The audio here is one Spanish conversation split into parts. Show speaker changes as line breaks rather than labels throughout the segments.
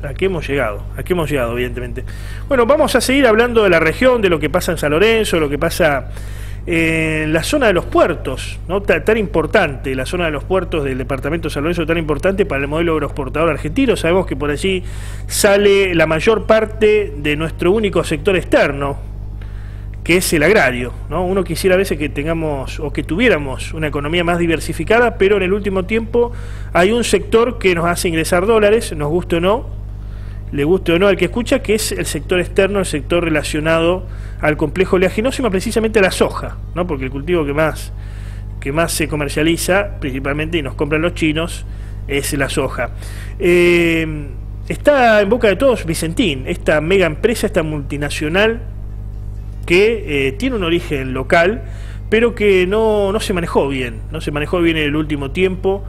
evidentemente. Bueno, vamos a seguir hablando de la región, de lo que pasa en San Lorenzo, de lo que pasa en la zona de los puertos, ¿no? Tan importante, la zona de los puertos del departamento de San Lorenzo, tan importante para el modelo agroexportador argentino. Sabemos que por allí sale la mayor parte de nuestro único sector externo, que es el agrario, ¿no? Uno quisiera a veces que tengamos o que tuviéramos una economía más diversificada, pero en el último tiempo hay un sector que nos hace ingresar dólares, nos guste o no, le guste o no al que escucha, que es el sector externo, el sector relacionado al complejo oleaginoso y más precisamente a la soja, ¿no? Porque el cultivo que más se comercializa, principalmente, y nos compran los chinos, es la soja. Está en boca de todos Vicentín, esta mega empresa, esta multinacional, que tiene un origen local, pero que no se manejó bien, en el último tiempo,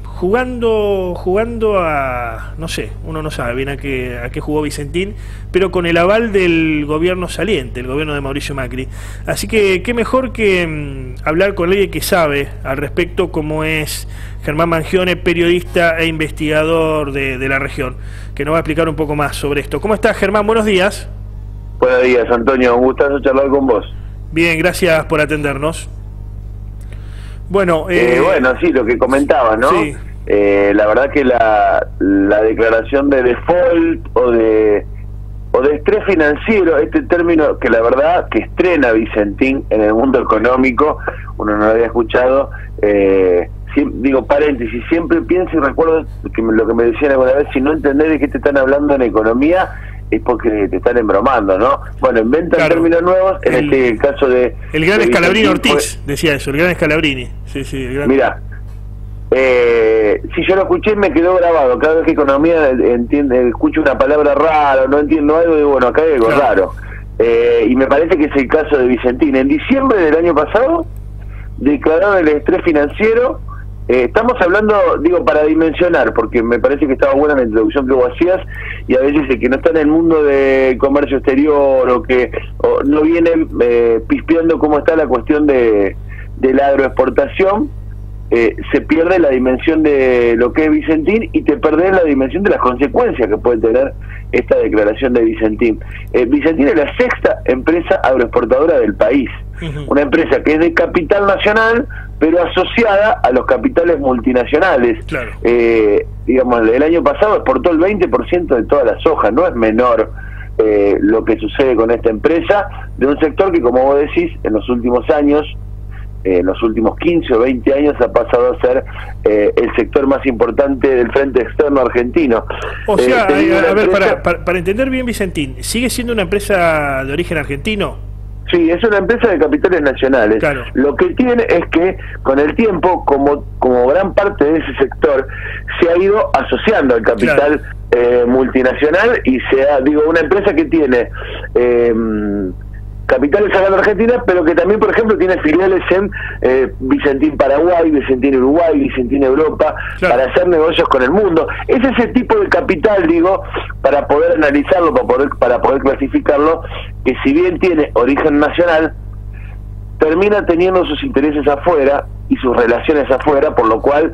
jugando a, no sé, uno no sabe bien a qué jugó Vicentín, pero con el aval del gobierno saliente, el gobierno de Mauricio Macri. Así que qué mejor que hablar con alguien que sabe al respecto, como es Germán Mangione, periodista e investigador de la región, que nos va a explicar un poco más sobre esto. ¿Cómo estás, Germán? Buenos días.
Buenos días, Antonio, un gustazo charlar con vos.
Bien, gracias por atendernos. Bueno,
bueno, sí, lo que comentaba, ¿no?
Sí.
La verdad que la declaración de default o de estrés financiero, este término que la verdad que estrena Vicentín en el mundo económico, uno no lo había escuchado, digo, paréntesis, siempre pienso y recuerdo lo que me decían alguna vez: si no entendés de qué te están hablando en economía, es porque te están embromando, ¿no? Bueno, inventan términos nuevos, en el caso de...
El gran Scalabrini Ortiz decía eso, el gran Scalabrini. Sí, el gran...
Mirá, si yo lo escuché me quedó grabado, cada vez que economía escucho una palabra rara, no entiendo algo, digo, bueno, acá hay algo raro. Y me parece que es el caso de Vicentín. En diciembre del año pasado declararon el estrés financiero. Estamos hablando, digo, para dimensionar, porque me parece que estaba buena la introducción que vos hacías, y a veces el que no está en el mundo de comercio exterior o no viene pispeando cómo está la cuestión de la agroexportación, se pierde la dimensión de lo que es Vicentín y te perdés la dimensión de las consecuencias que puede tener esta declaración de Vicentín. Vicentín es la sexta empresa agroexportadora del país, una empresa que es de capital nacional, pero asociada a los capitales multinacionales.
Claro.
Digamos, el año pasado exportó el 20% de toda la soja, no es menor lo que sucede con esta empresa, de un sector que, como vos decís, en los últimos años, en los últimos 15 o 20 años ha pasado a ser el sector más importante del frente externo argentino.
O sea, a ver, para entender bien, Vicentín, ¿sigue siendo una empresa de origen argentino?
Sí, es una empresa de capitales nacionales.
Claro. Lo
que tiene es que con el tiempo, como gran parte de ese sector, se ha ido asociando al capital multinacional y una empresa que tiene capitales acá en Argentina, pero que también, por ejemplo, tiene filiales en Vicentín Paraguay, Vicentín Uruguay, Vicentín Europa,
claro,
para hacer negocios con el mundo. Es ese tipo de capital, digo, para poder analizarlo, para poder clasificarlo, que si bien tiene origen nacional, termina teniendo sus intereses afuera y sus relaciones afuera, por lo cual,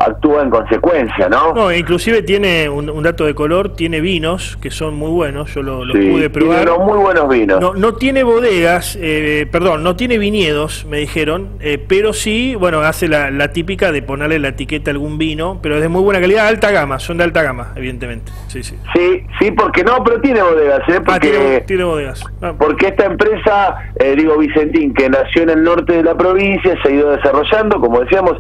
actúa en consecuencia, ¿no?
No, inclusive tiene un dato de color, tiene vinos que son muy buenos, yo los pude probar.
Tiene muy buenos vinos.
No tiene bodegas, no tiene viñedos, me dijeron, pero sí, bueno, hace la típica de ponerle la etiqueta a algún vino, pero es de muy buena calidad, alta gama, son de alta gama, evidentemente.
Sí, porque no, pero tiene bodegas, porque
tiene bodegas.
Porque esta empresa, Vicentín, que nació en el norte de la provincia, se ha ido desarrollando, como decíamos,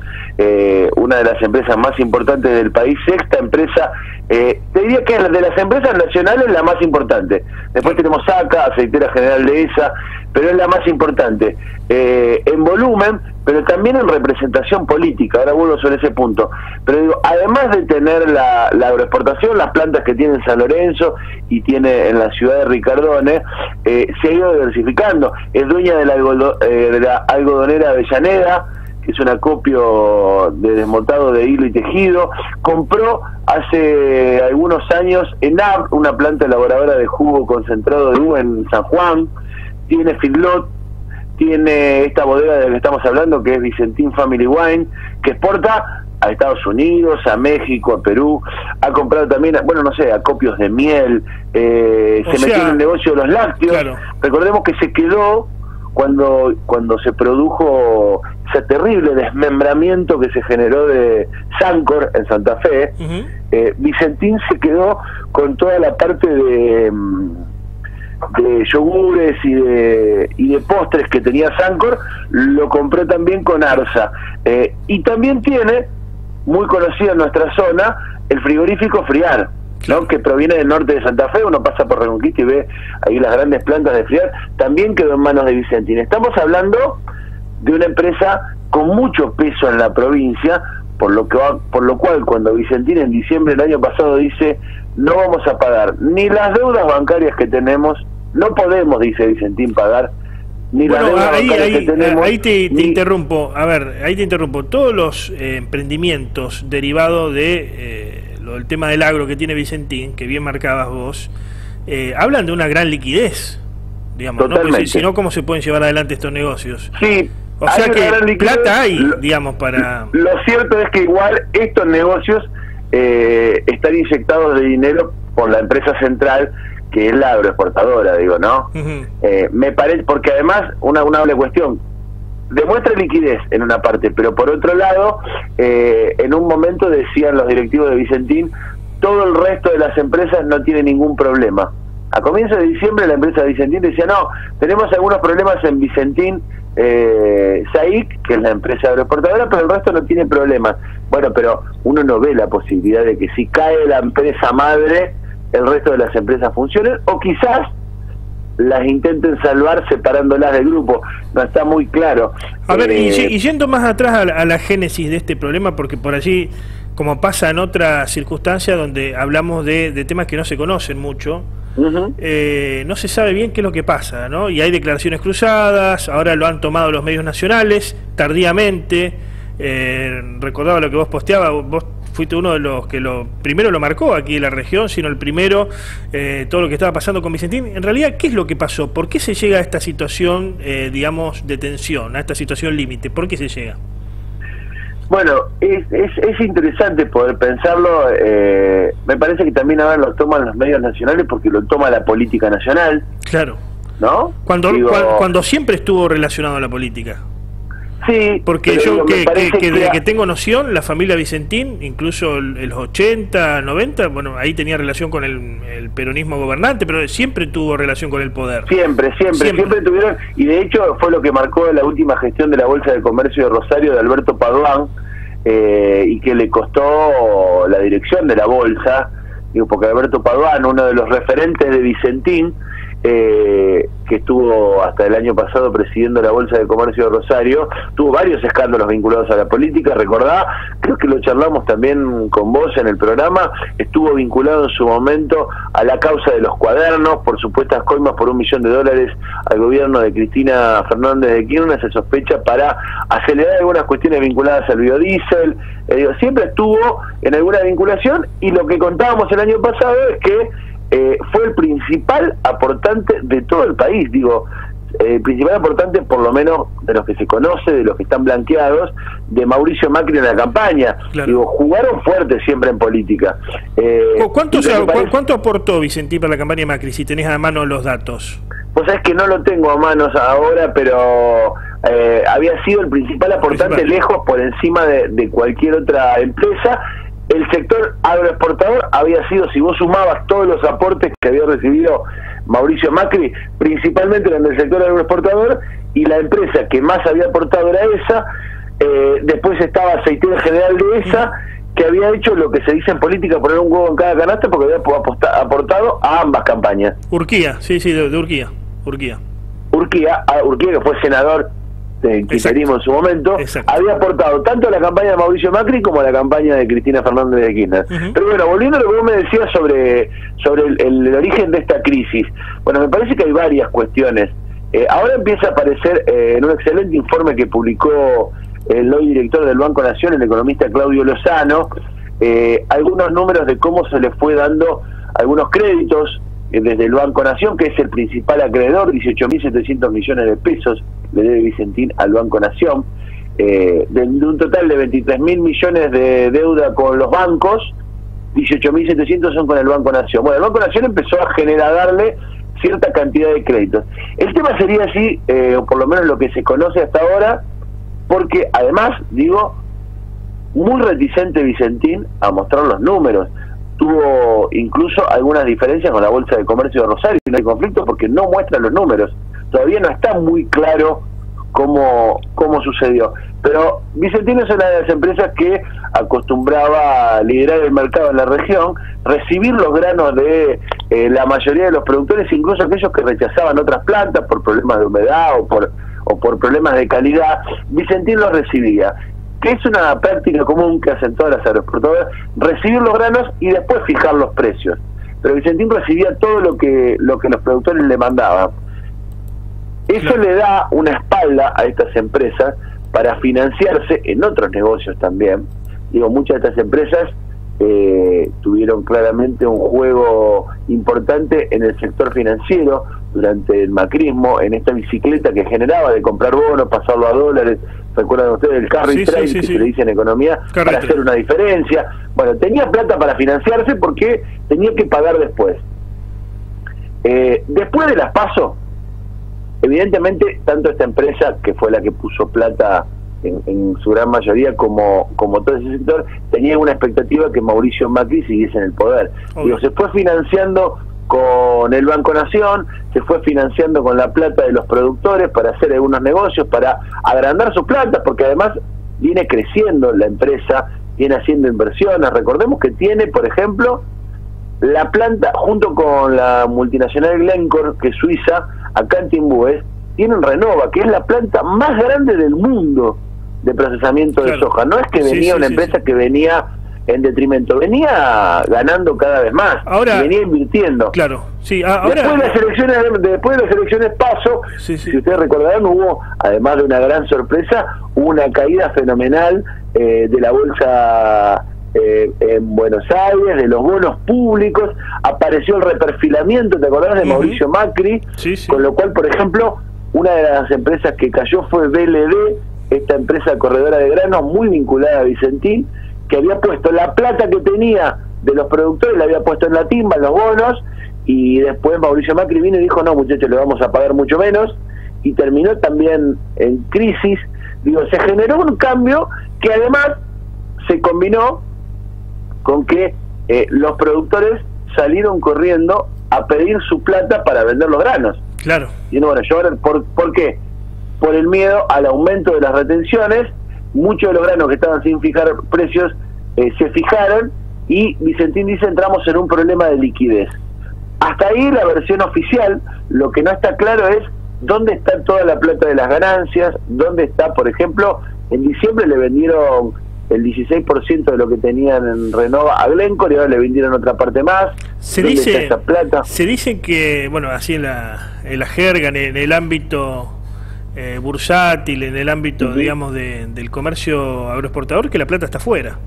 una de las empresas más importantes del país, sexta empresa, te diría que es de las empresas nacionales la más importante. Después tenemos ACA, Aceitera General de ESA, pero es la más importante en volumen, pero también en representación política. Ahora vuelvo sobre ese punto. Pero digo, además de tener la agroexportación, las plantas que tiene en San Lorenzo y tiene en la ciudad de Ricardone, se ha ido diversificando. Es dueña de la algodonera Avellaneda, que es un acopio de desmotado de hilo y tejido. Compró hace algunos años ENAP, una planta elaboradora de jugo concentrado de uva en San Juan. Tiene Feedlot, tiene esta bodega de la que estamos hablando, que es Vicentín Family Wine, que exporta a Estados Unidos, a México, a Perú, ha comprado también, bueno, no sé, acopios de miel, se metió en el negocio de los lácteos. Claro. Recordemos que se quedó cuando se produjo ese terrible desmembramiento que se generó de Sancor en Santa Fe. Vicentín se quedó con toda la parte de yogures y de postres que tenía Sancor, lo compró también con Arsa. Y también tiene, muy conocido en nuestra zona, el frigorífico Friar, ¿no? Que proviene del norte de Santa Fe. Uno pasa por Reconquista y ve ahí las grandes plantas de Friar, también quedó en manos de Vicentín. Estamos hablando de una empresa con mucho peso en la provincia, por lo cual cuando Vicentín en diciembre del año pasado dice no vamos a pagar ni las deudas bancarias que tenemos, no podemos, dice Vicentín, pagar ni las deudas bancarias que tenemos.
Ahí te interrumpo, ahí te interrumpo. Todos los emprendimientos derivados de lo del tema del agro que tiene Vicentín, que bien marcabas vos, hablan de una gran liquidez, digamos, ¿no? Pues, si no, ¿cómo se pueden llevar adelante estos negocios?
Sí.
O sea que plata hay, digamos, para...
Lo cierto es que igual estos negocios están inyectados de dinero por la empresa central, que es la agroexportadora, digo, ¿no? Me parece, porque además, una doble cuestión, demuestra liquidez en una parte, pero por otro lado, en un momento decían los directivos de Vicentín, todo el resto de las empresas no tiene ningún problema. A comienzos de diciembre la empresa de Vicentín decía, no, tenemos algunos problemas en Vicentín, SAIC, que es la empresa agroexportadora, pero el resto no tiene problemas. Bueno, pero uno no ve la posibilidad de que si cae la empresa madre, el resto de las empresas funcionen, o quizás las intenten salvar separándolas del grupo. No está muy claro.
A ver, y yendo más atrás a la génesis de este problema, porque por allí, como pasa en otras circunstancias donde hablamos de temas que no se conocen mucho, no se sabe bien qué es lo que pasa, ¿no? Y hay declaraciones cruzadas, ahora lo han tomado los medios nacionales, tardíamente. Recordaba lo que vos posteabas, vos fuiste uno de los que primero lo marcó aquí en la región, sino el primero, todo lo que estaba pasando con Vicentín. En realidad, ¿qué es lo que pasó? ¿Por qué se llega a esta situación, digamos, de tensión, a esta situación límite? ¿Por qué se llega?
Bueno, es interesante poder pensarlo. Me parece que también ahora lo toman los medios nacionales porque lo toma la política nacional.
Claro.
¿No?
Cuando siempre estuvo relacionado a la política.
Sí.
Porque yo que tengo noción, la familia Vicentín, incluso en los 80, 90, bueno, ahí tenía relación con el peronismo gobernante, pero siempre tuvo relación con el poder. Siempre
tuvieron, y de hecho fue lo que marcó la última gestión de la Bolsa de Comercio de Rosario de Alberto Padoan, y que le costó la dirección de la bolsa, digo, porque Alberto Padoan, uno de los referentes de Vicentín, que estuvo hasta el año pasado presidiendo la Bolsa de Comercio de Rosario, tuvo varios escándalos vinculados a la política. Recordá, creo que lo charlamos también con vos en el programa, estuvo vinculado en su momento a la causa de los cuadernos por supuestas coimas por $1 millón al gobierno de Cristina Fernández de Kirchner, se sospecha, para acelerar algunas cuestiones vinculadas al biodiesel. Siempre estuvo en alguna vinculación, y lo que contábamos el año pasado es que fue el principal aportante de todo el país, digo, el principal aportante, por lo menos de los que se conoce, de los que están blanqueados, de Mauricio Macri en la campaña. Claro. Digo, jugaron fuerte siempre en política.
¿Cuánto aportó Vicentín para la campaña de Macri, si tenés a mano los datos?
Pues es que no lo tengo a manos ahora, pero había sido el principal aportante, lejos por encima de cualquier otra empresa. El sector agroexportador había sido, si vos sumabas todos los aportes que había recibido Mauricio Macri, principalmente eran del sector agroexportador, y la empresa que más había aportado era esa. Después estaba Aceitera General de esa, que había hecho lo que se dice en política, poner un huevo en cada canasta, porque había aportado a ambas campañas.
Urquía, sí, de Urquía.
Urquía, que fue senador de kirchnerismo en su momento, había aportado tanto a la campaña de Mauricio Macri como a la campaña de Cristina Fernández de Kirchner. Pero bueno, volviendo a lo que vos me decías sobre el origen de esta crisis, bueno, me parece que hay varias cuestiones. Ahora empieza a aparecer en un excelente informe que publicó el hoy director del Banco Nación, el economista Claudio Lozano, algunos números de cómo se le fue dando algunos créditos desde el Banco Nación, que es el principal acreedor, 18.700 millones de pesos le debe Vicentín al Banco Nación. de un total de 23.000 millones de deuda con los bancos, 18.700 son con el Banco Nación. Bueno, el Banco Nación empezó a darle cierta cantidad de créditos. El tema sería así, o por lo menos lo que se conoce hasta ahora, porque además, digo, muy reticente Vicentín a mostrar los números. Tuvo incluso algunas diferencias con la Bolsa de Comercio de Rosario, y no hay conflicto porque no muestra los números. Todavía no está muy claro cómo sucedió. Pero Vicentín es una de las empresas que acostumbraba a liderar el mercado en la región, recibir los granos de la mayoría de los productores, incluso aquellos que rechazaban otras plantas por problemas de humedad o por problemas de calidad. Vicentín los recibía, que es una práctica común que hacen todas las agroexportadoras, recibir los granos y después fijar los precios. Pero Vicentín recibía todo lo que los productores le mandaban. Eso le da una espalda a estas empresas para financiarse en otros negocios también. Digo, muchas de estas empresas tuvieron claramente un juego importante en el sector financiero durante el macrismo, en esta bicicleta que generaba de comprar bonos, pasarlo a dólares. ¿Recuerdan ustedes el carry trade que se le dice en economía? Para hacer una diferencia. Bueno, tenía plata para financiarse porque tenía que pagar después. Después de las PASO, evidentemente, tanto esta empresa, que fue la que puso plata en su gran mayoría, como todo ese sector, tenía una expectativa que Mauricio Macri siguiese en el poder. Digo, se fue financiando con el Banco Nación, se fue financiando con la plata de los productores para hacer algunos negocios, para agrandar sus plantas, porque además viene creciendo la empresa, viene haciendo inversiones. Recordemos que tiene, por ejemplo, la planta, junto con la multinacional Glencore, que es suiza, acá en Timbúes, tienen Renova, que es la planta más grande del mundo de procesamiento de soja. No es que venía una empresa que venía en detrimento, venía ganando cada vez más,
ahora,
venía invirtiendo.
Claro, sí. Ahora,
después de las elecciones PASO, si ustedes recordarán, hubo, además de una gran sorpresa, una caída fenomenal de la bolsa en Buenos Aires, de los bonos públicos, apareció el reperfilamiento, ¿te acordás de Mauricio Macri? Con lo cual, por ejemplo, una de las empresas que cayó fue BLD, esta empresa corredora de granos muy vinculada a Vicentín, que había puesto la plata que tenía de los productores, la había puesto en la timba, en los bonos, y después Mauricio Macri vino y dijo, no muchachos, le vamos a pagar mucho menos, y terminó también en crisis. Digo, se generó un cambio que además se combinó con que los productores salieron corriendo a pedir su plata para vender los granos.
Claro.
Y bueno, ¿por qué? Por el miedo al aumento de las retenciones. Muchos de los granos que estaban sin fijar precios se fijaron, y Vicentín dice, entramos en un problema de liquidez. Hasta ahí la versión oficial. Lo que no está claro es dónde está toda la plata de las ganancias, dónde está, por ejemplo, en diciembre le vendieron el 16% de lo que tenían en Renova a Glencore, y ahora le vendieron otra parte más.
Se dice que, bueno, así en la jerga, en el ámbito bursátil, en el ámbito, digamos, del comercio agroexportador, que la plata está afuera.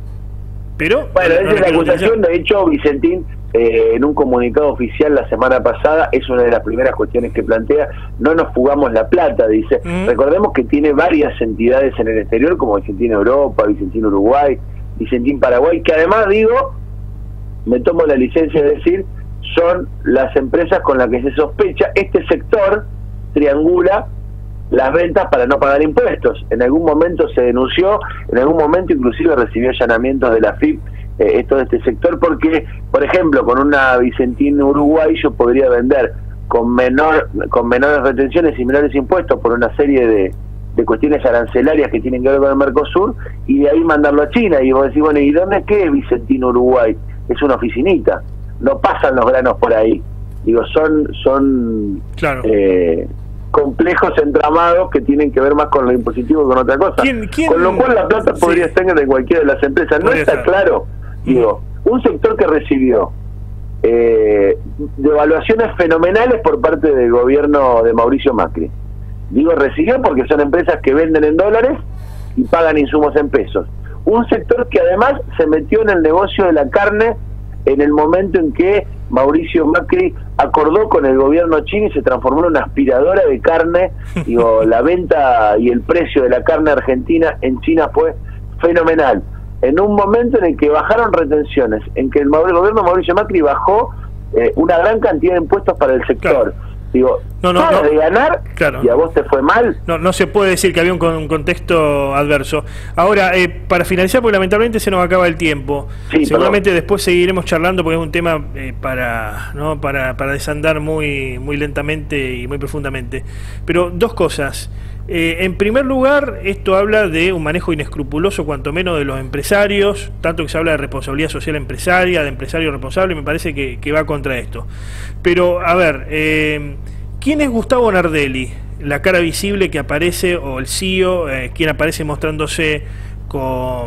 Pero
bueno, esa es la acusación. De hecho, Vicentín, en un comunicado oficial la semana pasada, es una de las primeras cuestiones que plantea: no nos fugamos la plata, dice. Recordemos que tiene varias entidades en el exterior, como Vicentín Europa, Vicentín Uruguay, Vicentín Paraguay, que además, digo, me tomo la licencia de decir, son las empresas con las que se sospecha este sector triangula las ventas para no pagar impuestos. En algún momento se denunció, en algún momento inclusive recibió allanamientos de la FIP, todo este sector, porque, por ejemplo, con una Vicentín Uruguay yo podría vender con menores retenciones y menores impuestos por una serie de cuestiones arancelarias que tienen que ver con el Mercosur, y de ahí mandarlo a China. Y vos decís, bueno, ¿y dónde es que es Vicentín Uruguay? Es una oficinita, no pasan los granos por ahí. Digo, son
claro,
complejos entramados que tienen que ver más con lo impositivo que con otra cosa. Con lo cual la plata podría estar en cualquiera de las empresas. No está claro. Digo, un sector que recibió devaluaciones fenomenales por parte del gobierno de Mauricio Macri. Digo recibió porque son empresas que venden en dólares y pagan insumos en pesos. Un sector que además se metió en el negocio de la carne en el momento en que Mauricio Macri acordó con el gobierno chino y se transformó en una aspiradora de carne. Digo, la venta y el precio de la carne argentina en China fue fenomenal. En un momento en el que bajaron retenciones, en que el gobierno de Mauricio Macri bajó una gran cantidad de impuestos para el sector. Claro. Digo, no, de ganar, claro, y a vos te fue mal.
No se puede decir que había un contexto adverso. Ahora, para finalizar, porque lamentablemente se nos acaba el tiempo. Sí, seguramente después seguiremos charlando porque es un tema para desandar muy lentamente y muy profundamente. Pero dos cosas. En primer lugar, esto habla de un manejo inescrupuloso, cuanto menos, de los empresarios, tanto que se habla de responsabilidad social empresaria, de empresario responsable, me parece que va contra esto. Pero, a ver, ¿quién es Gustavo Nardelli? La cara visible que aparece, o el CEO, quien aparece mostrándose como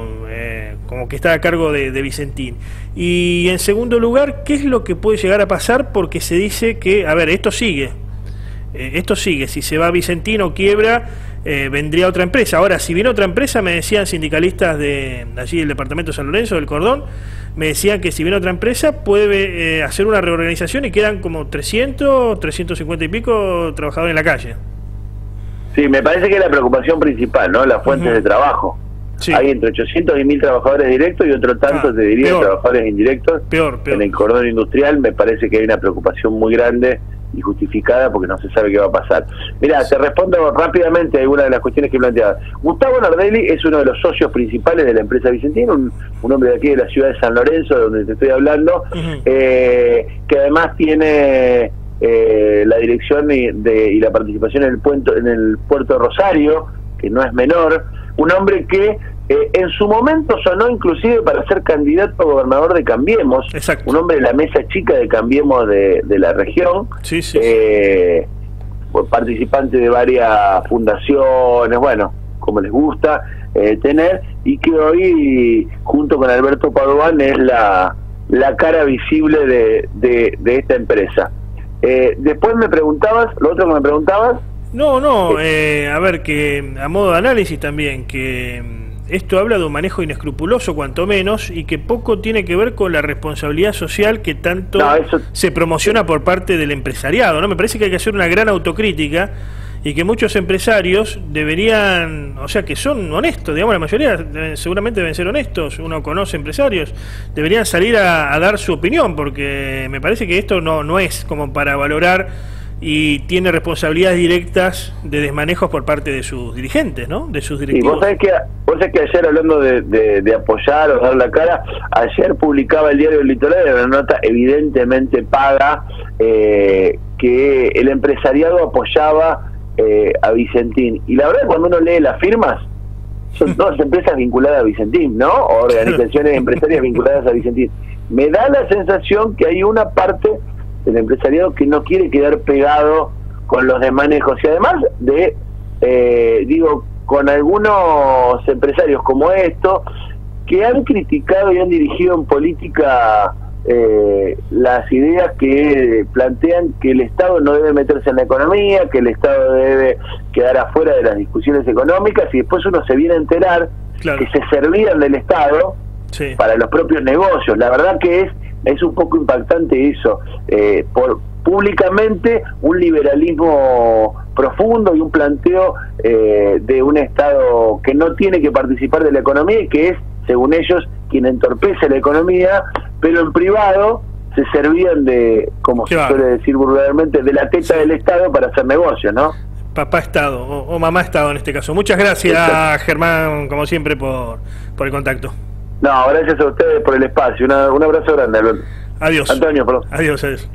que está a cargo de Vicentín. Y en segundo lugar, ¿qué es lo que puede llegar a pasar? Porque se dice que, a ver, esto sigue, si se va Vicentín o quiebra, vendría otra empresa. Ahora, si viene otra empresa, me decían sindicalistas de allí del departamento de San Lorenzo, del Cordón, me decían que si viene otra empresa puede hacer una reorganización y quedan como 350 y pico trabajadores en la calle.
Sí, me parece que es la preocupación principal, ¿no? Las fuentes de trabajo. Sí. Hay entre 800 y 1000 trabajadores directos y otro tanto, te diría, trabajadores indirectos. Peor. En el cordón industrial me parece que hay una preocupación muy grande y justificada porque no se sabe qué va a pasar. Mirá, te respondo rápidamente a alguna de las cuestiones que planteabas. Gustavo Nardelli es uno de los socios principales de la empresa Vicentín, un hombre de aquí de la ciudad de San Lorenzo, de donde te estoy hablando, que además tiene la dirección y la participación en el puerto de Rosario, que no es menor. Un hombre que en su momento sonó inclusive para ser candidato a gobernador de Cambiemos. Exacto. Un hombre de la mesa chica de Cambiemos de la región. Sí. Participante de varias fundaciones, bueno, como les gusta tener, y que hoy, junto con Alberto Padovan, es la cara visible de esta empresa. Después me preguntabas, lo otro que me preguntabas.
A ver, que a modo de análisis también, que esto habla de un manejo inescrupuloso, cuanto menos, y que poco tiene que ver con la responsabilidad social que tanto se promociona por parte del empresariado, ¿no? Me parece que hay que hacer una gran autocrítica y que muchos empresarios deberían, o sea, que son honestos, digamos, la mayoría seguramente deben ser honestos, uno conoce empresarios, deberían salir a dar su opinión, porque me parece que esto no es como para valorar, y tiene responsabilidades directas de desmanejos por parte de sus dirigentes, ¿no? De sus directivos.
Y vos sabés que ayer, hablando de apoyar o dar la cara, ayer publicaba el diario El Litoral una nota evidentemente paga, que el empresariado apoyaba a Vicentín. Y la verdad, cuando uno lee las firmas, son todas empresas vinculadas a Vicentín, ¿no? O organizaciones empresarias vinculadas a Vicentín. Me da la sensación que hay una parte del empresariado que no quiere quedar pegado con los desmanejos, y además con algunos empresarios como esto, que han criticado y han dirigido en política las ideas que plantean que el Estado no debe meterse en la economía, que el Estado debe quedar afuera de las discusiones económicas, y después uno se viene a enterar que se servían del Estado para los propios negocios. La verdad que es un poco impactante eso, públicamente un liberalismo profundo y un planteo de un Estado que no tiene que participar de la economía y que es, según ellos, quien entorpece la economía, pero en privado se servían de, como se suele decir vulgarmente, de la teta del Estado para hacer negocios, ¿no?
Papá Estado, o mamá Estado en este caso. Muchas gracias, Germán, como siempre, por el contacto.
No, gracias a ustedes por el espacio. Un abrazo grande, Alberto.
Adiós.
Antonio, perdón.
Adiós.